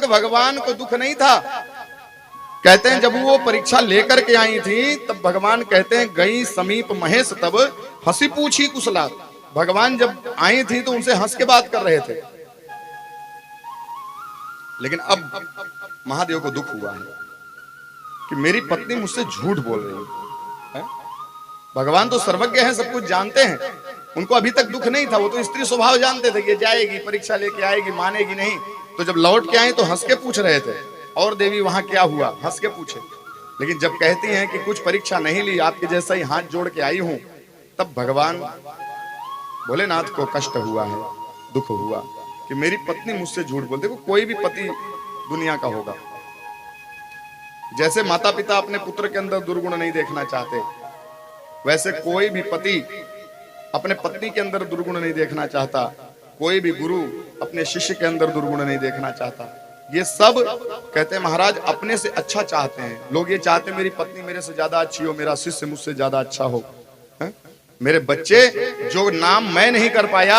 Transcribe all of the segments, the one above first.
तक भगवान को दुख नहीं था। कहते हैं जब वो परीक्षा लेकर के आई थी तब भगवान कहते हैं गई समीप महेश तब हंसी पूछी कुशलात। भगवान जब आई थी तो उनसे हंस के बात कर रहे थे, लेकिन अब महादेव को दुख हुआ है कि मेरी पत्नी मुझसे झूठ बोल रही है। भगवान तो सर्वज्ञ हैं, सब कुछ जानते हैं, उनको अभी तक दुख नहीं था। वो तो स्त्री स्वभाव जानते थे कि जाएगी परीक्षा लेके आएगी, मानेगी नहीं। तो जब लौट के आई तो हंस के पूछ रहे थे, और देवी वहां क्या हुआ, हंस के पूछे। लेकिन जब कहती हैं कि कुछ परीक्षा नहीं ली, आपके जैसा ही हाथ जोड़ के आई हूं, तब भगवान भोलेनाथ को कष्ट हुआ है, दुख हुआ कि मेरी पत्नी मुझसे झूठ बोलती। देखो कोई भी पति दुनिया का होगा, जैसे माता पिता अपने पुत्र के अंदर दुर्गुण नहीं देखना चाहते, वैसे कोई भी पति अपने पत्नी के अंदर दुर्गुण नहीं देखना चाहता। कोई भी गुरु अपने शिष्य के अंदर दुर्गुण नहीं देखना चाहता। ये सब कहते हैं महाराज अपने से अच्छा चाहते हैं। लोग ये चाहते हैं मेरी पत्नी मेरे से ज्यादा अच्छी हो, मेरा शिष्य मुझसे ज्यादा अच्छा हो, है? मेरे बच्चे जो नाम मैं नहीं कर पाया,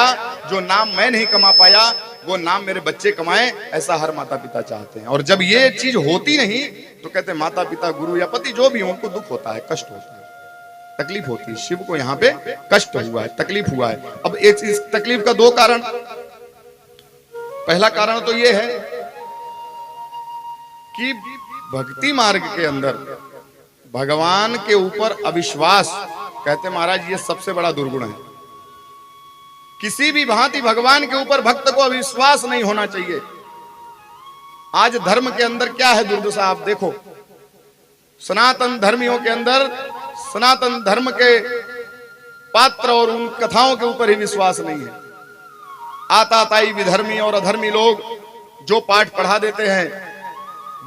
जो नाम मैं नहीं कमा पाया, वो नाम मेरे बच्चे कमाए, ऐसा हर माता पिता चाहते हैं। और जब ये चीज होती नहीं तो कहते हैं माता पिता गुरु या पति जो भी हो उनको दुख होता है, कष्ट होता है, तकलीफ होती है। शिव को यहाँ पे कष्ट हुआ है, तकलीफ हुआ है। अब इस तकलीफ का दो कारण, पहला कारण तो ये है कि भक्ति मार्ग के अंदर भगवान के ऊपर अविश्वास, कहते महाराज ये सबसे बड़ा दुर्गुण है। किसी भी भांति भगवान के ऊपर भक्त को अविश्वास नहीं होना चाहिए। आज धर्म के अंदर क्या है दुर्दशा, आप देखो, सनातन धर्मियों के अंदर सनातन धर्म के पात्र और उन कथाओं के ऊपर ही विश्वास नहीं है। आताताई विधर्मी और अधर्मी लोग जो पाठ पढ़ा देते हैं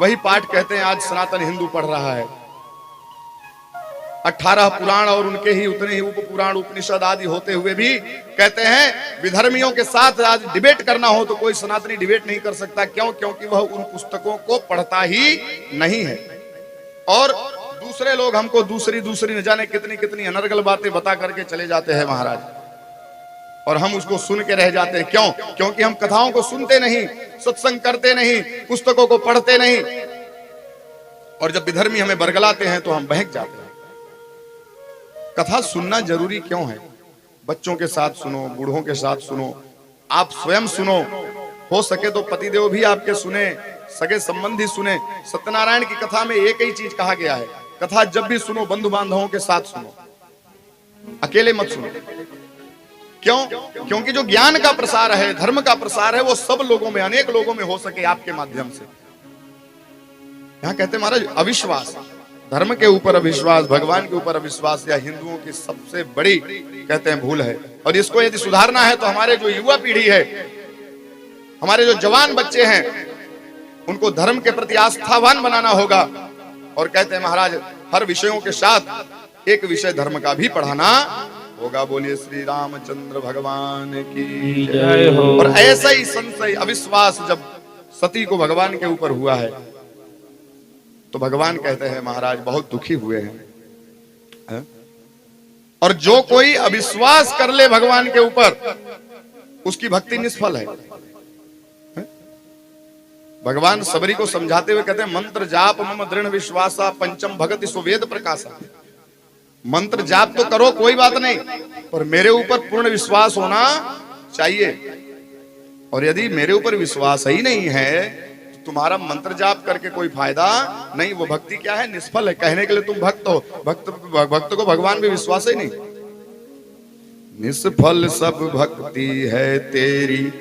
वही पाठ कहते हैं आज सनातन हिंदू पढ़ रहा है। 18 पुराण और उनके ही उतने ही उप पुराण उपनिषद आदि होते हुए भी कहते हैं विधर्मियों के साथ आज डिबेट करना हो तो कोई सनातनी डिबेट नहीं कर सकता। क्यों? क्योंकि वह उन पुस्तकों को पढ़ता ही नहीं है। और दूसरे लोग हमको दूसरी न जाने कितनी कितनी अनर्गल बातें बता करके चले जाते हैं महाराज, और हम उसको सुन के रह जाते हैं। क्यों? क्योंकि हम कथाओं को सुनते नहीं, सत्संग करते नहीं, पुस्तकों को पढ़ते नहीं। और जब विधर्मी हमें बरगलाते हैं तो हम बहक जाते हैं। कथा सुनना जरूरी क्यों है? बच्चों के साथ सुनो, बूढ़ों के साथ सुनो, आप स्वयं सुनो, हो सके तो पतिदेव भी आपके सुने, सगे संबंधी सुने। सत्यनारायण की कथा में एक ही चीज कहा गया है, कथा जब भी सुनो बंधु बांधवों के साथ सुनो, अकेले मत सुनो। क्यों? क्योंकि जो ज्ञान का प्रसार है, धर्म का प्रसार है, वो सब लोगों में, अनेक लोगों में हो सके आपके माध्यम से। यहां कहते हैं महाराज अविश्वास, धर्म के ऊपर अविश्वास, भगवान के ऊपर अविश्वास, या हिंदुओं की सबसे बड़ी कहते हैं भूल है। और इसको यदि सुधारना है तो हमारे जो युवा पीढ़ी है, हमारे जो जवान बच्चे हैं, उनको धर्म के प्रति आस्थावान बनाना होगा। और कहते हैं महाराज हर विषयों के साथ एक विषय धर्म का भी पढ़ाना होगा। बोलिए श्री रामचंद्र भगवान की जय हो। और ऐसा ही संशय अविश्वास जब सती को भगवान के ऊपर हुआ है तो भगवान कहते हैं महाराज बहुत दुखी हुए हैं। और जो कोई अविश्वास कर ले भगवान के ऊपर उसकी भक्ति निष्फल है। भगवान सबरी को समझाते हुए कहते हैं मंत्र जाप मम दृढ़ विश्वासा पंचम भगति सुवेद प्रकाशा। मंत्र जाप तो करो कोई बात नहीं, पर मेरे ऊपर पूर्ण विश्वास होना चाहिए। और यदि मेरे ऊपर विश्वास ही नहीं है तो तुम्हारा मंत्र जाप करके कोई फायदा नहीं। वो भक्ति क्या है? निष्फल है। कहने के लिए तुम भक्त हो, भक्त को भगवान भी विश्वास ही नहीं। निष्फल सब भक्ति है तेरी,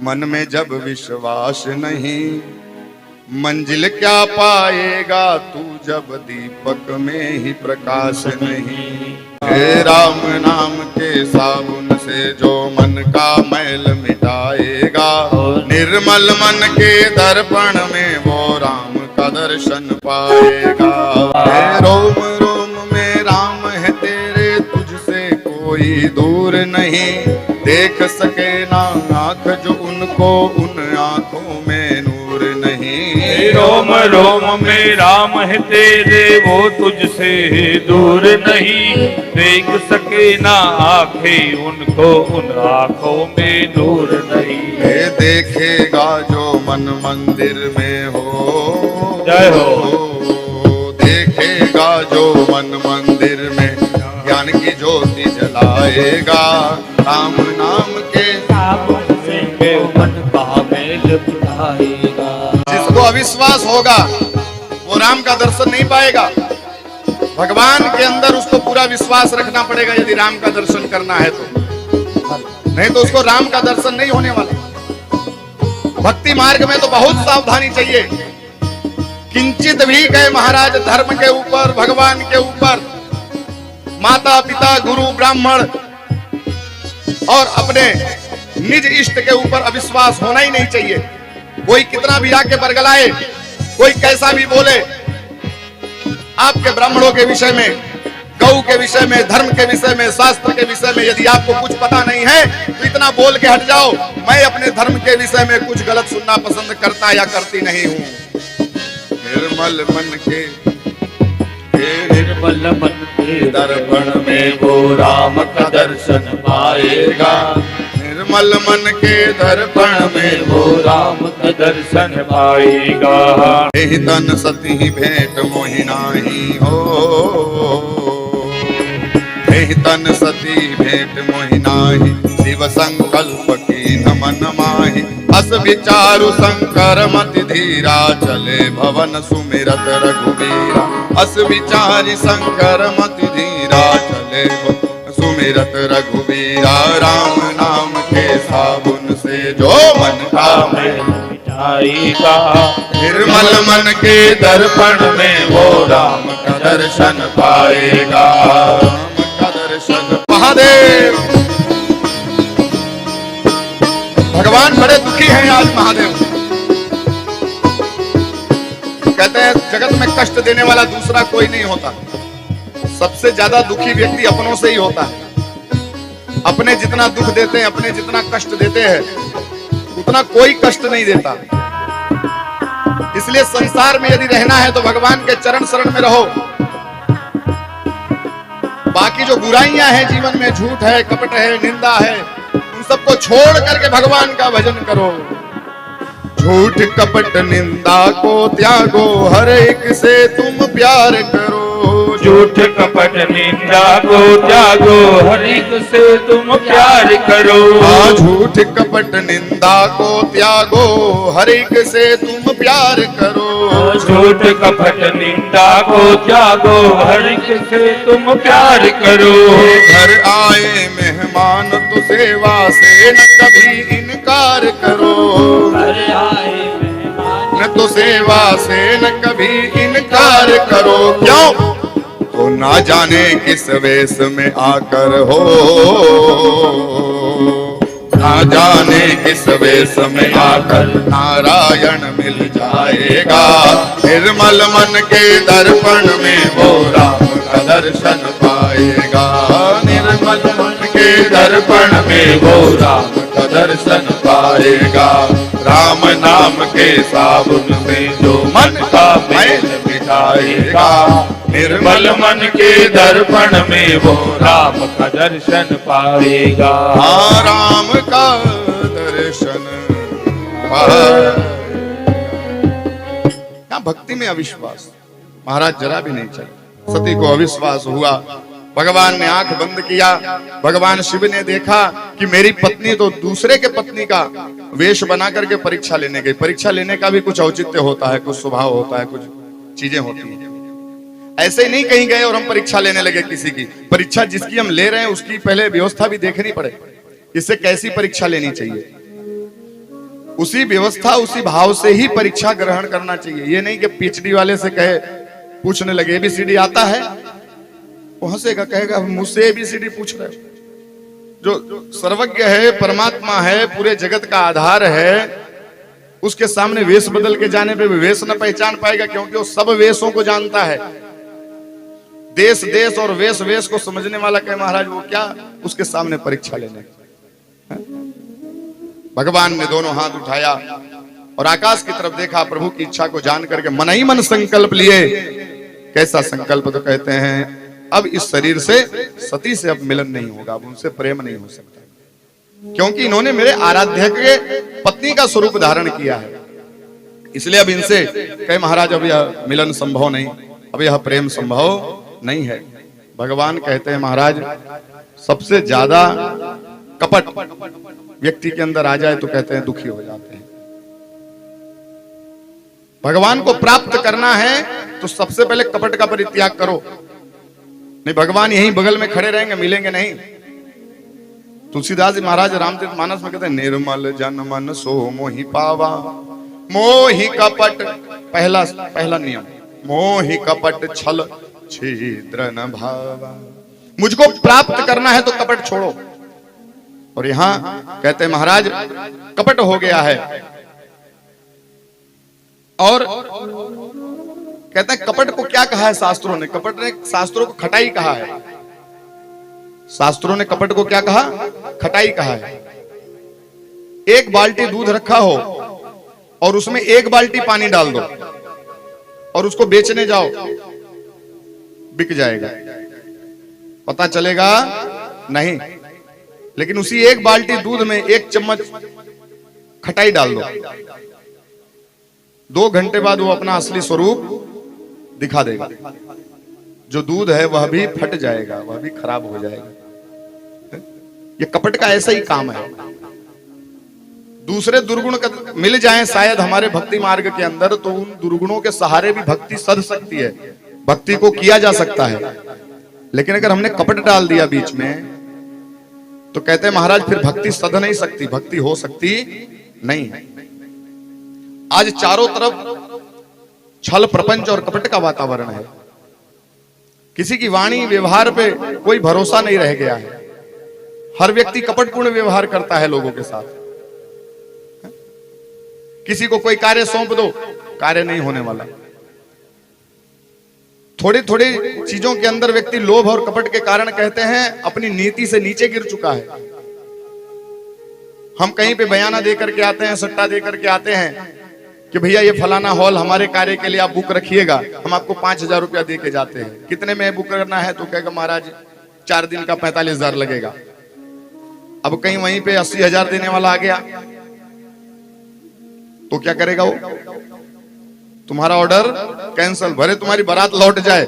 मन में जब विश्वास नहीं, मंजिल क्या पाएगा तू जब दीपक में ही प्रकाश नहीं। हे राम नाम के साबुन से जो मन का मैल मिटाएगा, निर्मल मन के दर्पण में वो राम का दर्शन पाएगा। हे रोम रोम में राम है तेरे, तुझसे कोई दूर नहीं, देख सके ना आँख जो उनको उन आँखों में नूर नहीं। रोम रोम में राम है तेरे, वो तुझसे दूर नहीं। देख सके ना आंखें उनको, उन आंखों में नूर नहीं। ये देखेगा जो मन मंदिर में हो, जय हो। देखेगा जो मन मंदिर में ज्ञान की ज्योति जलाएगा। राम नाम के मन का मेल बुलाएगा। जिसको अविश्वास होगा वो राम का दर्शन नहीं पाएगा। भगवान के अंदर उसको पूरा विश्वास रखना पड़ेगा यदि राम का दर्शन करना है तो, नहीं तो उसको राम का दर्शन नहीं होने वाला। भक्ति मार्ग में तो बहुत सावधानी चाहिए। किंचित भी कहे महाराज धर्म के ऊपर, भगवान के ऊपर, माता पिता गुरु ब्राह्मण और अपने निज इष्ट के ऊपर अविश्वास होना ही नहीं चाहिए। कोई कितना भी आके बरगलाए, कोई कैसा भी बोले, आपके ब्राह्मणों के विषय में, गौ के विषय में, धर्म के विषय में, शास्त्र के विषय में यदि आपको कुछ पता नहीं है तो इतना बोल के हट जाओ, मैं अपने धर्म के विषय में कुछ गलत सुनना पसंद करता या करती नहीं हूं। निर्मल मन के निर्मल मन के दर्पण में वो राम का दर्शन पाएगा। निर्मल मन के दर्पण में वो राम का दर्शन पाएगा। एहि तन सती भेंट मोहि नाही हो, एहि तन सती भेंट मोहि नाही। शिव संकल्प की मन माहि, अस विचारु शंकर मति धीरा। चले भवन सुमिरत रघुबीरा, अस विचारि शंकर मति धीरा। चले सुमिरत रघुबीरा। राम नाम के साबुन से जो मन का मैल मिटाएगा। निर्मल मन के दर्पण में वो राम का दर्शन पाएगा। राम का दर्शन। महादेव भगवान बड़े दुखी हैं आज। महादेव कहते हैं जगत में कष्ट देने वाला दूसरा कोई नहीं होता, सबसे ज्यादा दुखी व्यक्ति अपनों से ही होता है। अपने जितना दुख देते हैं, अपने जितना कष्ट देते हैं, उतना कोई कष्ट नहीं देता। इसलिए संसार में यदि रहना है तो भगवान के चरण शरण में रहो। बाकी जो बुराइयां हैं जीवन में, झूठ है, कपट है, निंदा है, उन सबको छोड़ करके भगवान का भजन करो। झूठ कपट निंदा को त्यागो, हर एक से तुम प्यार करो। झूठ कपट निंदा को त्यागो, हर एक से तुम प्यार करो। झूठ कपट निंदा को त्यागो, हर एक से तुम प्यार करो। झूठ कपट निंदा को त्यागो, हर एक से तुम प्यार करो। घर आए मेहमान तो सेवा से न कभी इनकार करो। घर आए मेहमान न तो सेवा से न कभी इनकार करो। क्यों? तो ना जाने किस वेश में आकर हो, ना जाने किस वेश में आकर नारायण मिल जाएगा। निर्मल मन के दर्पण में वो राम का दर्शन पाएगा। निर्मल मन के दर्पण में वो राम का दर्शन पाएगा। राम नाम के साबुन में जो मन का मैल मिटाएगा। निर्मल मन के दर्पण में वो राम का दर्शन पाएगा। हाँ राम का दर्शन पाएगा। भक्ति में अविश्वास महाराज जरा भी नहीं चला। सती को अविश्वास हुआ, भगवान ने आंख बंद किया। भगवान शिव ने देखा कि मेरी पत्नी तो दूसरे के पत्नी का वेश बना करके परीक्षा लेने गई। परीक्षा लेने का भी कुछ औचित्य होता है, कुछ स्वभाव होता है, कुछ चीजें होती हैं। ऐसे ही नहीं कहीं गए और हम परीक्षा लेने लगे किसी की। परीक्षा जिसकी हम ले रहे हैं उसकी पहले व्यवस्था भी देखनी पड़े, इससे कैसी परीक्षा लेनी चाहिए। उसी व्यवस्था उसी भाव से ही परीक्षा ग्रहण करना चाहिए। ये नहीं कि पीएचडी वाले से कहे, पूछने लगे एबीसीडी आता है, वो हंसेगा, कहेगा मुझसे एबीसीडी पूछ रहे हो। जो सर्वज्ञ है, परमात्मा है, पूरे जगत का आधार है, उसके सामने वेश बदल के जाने पे भी वेश न पहचान पाएगा, क्योंकि वो सब वेशों को जानता है। देश देश और वेश वेश को समझने वाला कहे महाराज वो क्या उसके सामने परीक्षा लेने। भगवान ने दोनों हाथ उठाया, और आकाश की तरफ देखा, प्रभु की इच्छा को जान करके मन ही मन संकल्प लिए। कैसा संकल्प? तो कहते हैं अब इस शरीर से सती से अब मिलन नहीं होगा, अब उनसे प्रेम नहीं हो सकता, क्योंकि इन्होंने मेरे आराध्य के पत्नी का स्वरूप धारण किया है। इसलिए अब इनसे कहे महाराज अब यह मिलन संभव नहीं, अब यह प्रेम संभव नहीं है। भगवान कहते हैं महाराज सबसे ज्यादा कपट व्यक्ति के अंदर आ जाए तो कहते हैं दुखी हो जाते हैं। भगवान को प्राप्त करना है तो सबसे पहले कपट का परित्याग करो, नहीं भगवान यहीं बगल में खड़े रहेंगे, मिलेंगे नहीं। तुलसीदास जी महाराज रामचरितमानस में कहते हैं निर्मल जन मन सो मोहि पावा, मोहि कपट पहला नियम, मोहि कपट छल छिद्र न भावा। मुझको प्राप्त करना है तो कपट छोड़ो। और यहां कहते हैं महाराज कपट हो गया है, और कहते हैं कपट को क्या कहा है शास्त्रों ने? कपट ने शास्त्रों को खटाई कहा है। शास्त्रों ने कपट को क्या कहा? खटाई कहा है। एक बाल्टी दूध रखा हो और उसमें एक बाल्टी पानी डाल दो और उसको बेचने जाओ, बिक जाएगा, पता चलेगा नहीं। लेकिन उसी एक बाल्टी दूध में एक चम्मच खटाई डाल दो, 2 घंटे बाद वो अपना असली स्वरूप दिखा देगा। जो दूध है वह भी फट जाएगा, वह भी खराब हो जाएगा। ये कपट का ऐसा ही काम है। दूसरे दुर्गुण मिल जाएं शायद हमारे भक्ति मार्ग के अंदर, तो उन दुर्गुणों के सहारे भी भक्ति सध सकती है, भक्ति को किया जा सकता है। लेकिन अगर हमने कपट डाल दिया बीच में तो कहते हैं महाराज फिर भक्ति सध नहीं सकती, भक्ति हो सकती नहीं है। आज चारों तरफ छल प्रपंच और कपट का वातावरण है। किसी की वाणी व्यवहार पे कोई भरोसा नहीं रह गया है। हर व्यक्ति कपटपूर्ण व्यवहार करता है लोगों के साथ। किसी को कोई कार्य सौंप दो, कार्य नहीं होने वाला। थोड़ी थोड़ी चीजों के अंदर व्यक्ति लोभ और कपट के कारण कहते हैं अपनी नीति से नीचे गिर चुका है। हम कहीं पे बयाना दे करके आते हैं, सट्टा दे करके आते हैं कि भैया ये फलाना हॉल हमारे कार्य के लिए आप बुक रखिएगा, हम आपको 5,000 रुपया दे के जाते हैं। कितने में बुक करना है? तो कहेगा महाराज 4 दिन का 45,000 लगेगा। अब कहीं वहीं पे 80,000 देने वाला आ गया तो क्या करेगा वो? तुम्हारा ऑर्डर कैंसल, भले तुम्हारी बारात लौट जाए,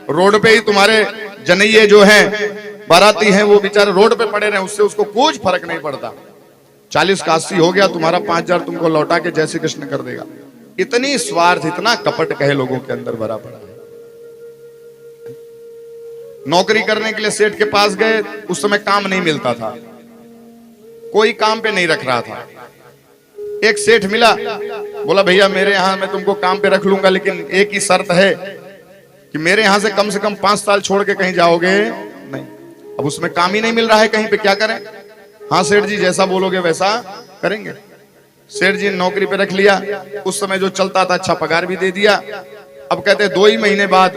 रोड पे ही तुम्हारे जनैये जो हैं बाराती हैं वो बेचारे रोड पे पड़े रहे, उससे उसको कुछ फर्क नहीं पड़ता। 40 का 80 हो गया, तुम्हारा 5,000 तुमको लौटा के जय श्री कृष्ण कर देगा। इतनी स्वार्थ, इतना कपट कहे लोगों के अंदर भरा पड़ा है। नौकरी करने के लिए सेठ के पास गए, उस समय काम नहीं मिलता था, कोई काम पे नहीं रख रहा था। एक सेठ मिला, बोला भैया मेरे यहां मैं तुमको काम पे रख लूंगा, लेकिन एक ही शर्त है कि मेरे यहां से कम 5 साल छोड़ के कहीं जाओगे नहीं। अब उसमें काम ही नहीं मिल रहा है कहीं पे, क्या करें? हाँ सेठ जी जैसा बोलोगे वैसा करेंगे। सेठ जी ने नौकरी पे रख लिया, उस समय जो चलता था अच्छा पगार भी दे दिया। अब कहते 2 ही महीने बाद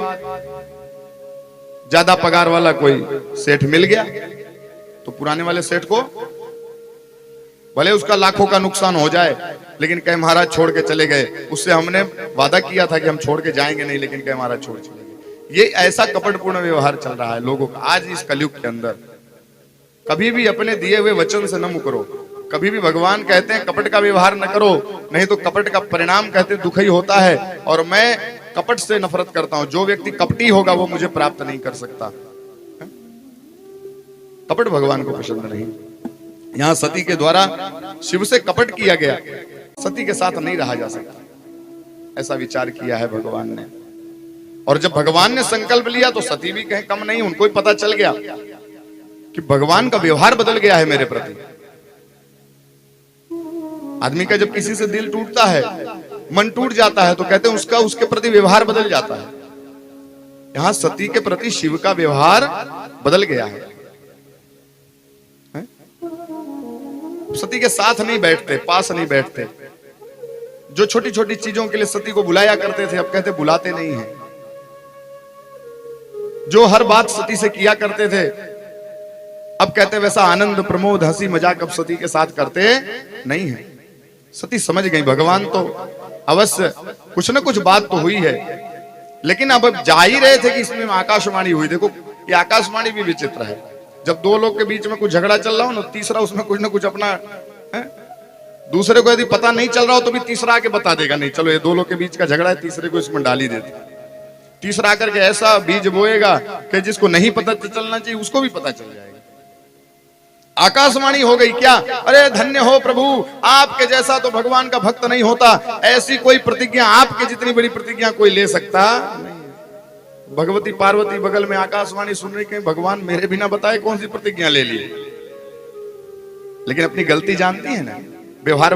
ज्यादा पगार वाला कोई सेठ मिल गया, तो पुराने वाले सेठ को भले उसका लाखों का नुकसान हो जाए, लेकिन कहे महाराज छोड़ के चले गए। उससे हमने वादा किया था कि हम छोड़ के जाएंगे नहीं, लेकिन कहे महाराज छोड़ चले गए। ये ऐसा कपटपूर्ण व्यवहार चल रहा है लोगों का आज इस कलयुग के अंदर। कभी भी अपने दिए हुए वचन से न मुकरो। कभी भी भगवान कहते हैं कपट का व्यवहार न करो, नहीं तो कपट का परिणाम कहते दुख ही होता है। और मैं कपट से नफरत करता हूं। जो व्यक्ति कपटी होगा वो मुझे प्राप्त नहीं कर सकता। कपट भगवान को पसंद नहीं। यहां सती के द्वारा शिव से कपट किया गया, सती के साथ नहीं रहा जा सकता, ऐसा विचार किया है भगवान ने। और जब भगवान ने संकल्प लिया तो सती भी कहीं कम नहीं, उनको भी पता चल गया कि भगवान का व्यवहार बदल गया है मेरे प्रति। आदमी का जब किसी से दिल टूटता है, मन टूट जाता है, तो कहते हैं उसका उसके प्रति व्यवहार बदल जाता है। यहां सती के प्रति शिव का व्यवहार बदल गया है। सती के साथ नहीं बैठते, पास नहीं बैठते। जो छोटी छोटी चीजों के लिए सती को बुलाया करते थे, अब कहते बुलाते नहीं हैं। जो हर बात सती से किया करते थे, अब कहते वैसा आनंद प्रमोद हंसी मजाक अब सती के साथ करते नहीं है। सती समझ गई भगवान तो अवश्य कुछ न कुछ बात तो हुई है, लेकिन अब जा ही रहे थे कि इसमें आकाशवाणी हुई। देखो ये आकाशवाणी भी विचित्र है, जब दो लोग के बीच में कुछ झगड़ा चल रहा हो ना, तीसरा उसमें कुछ ना कुछ अपना है? दूसरे को यदि पता नहीं चल रहा हो तो भी तीसरा आके बता देगा, नहीं चलो ये दो लोग के बीच का झगड़ा है, तीसरे को इसमें डाल ही देते। तीसरा आकर के ऐसा बीज बोएगा कि जिसको नहीं पता चलना चाहिए उसको भी पता चल जाएगा। आकाशवाणी हो गई क्या, अरे धन्य हो प्रभु, आपके जैसा तो भगवान का भक्त नहीं होता, ऐसी कोई प्रतिज्ञा, आपके जितनी बड़ी प्रतिज्ञा कोई ले सकता नहीं। भगवती पार्वती बगल में आकाशवाणी सुन रही, कहीं भगवान मेरे बिना बताए कौन सी प्रतिज्ञा ले लिए। लेकिन अपनी गलती जानती है ना, व्यवहार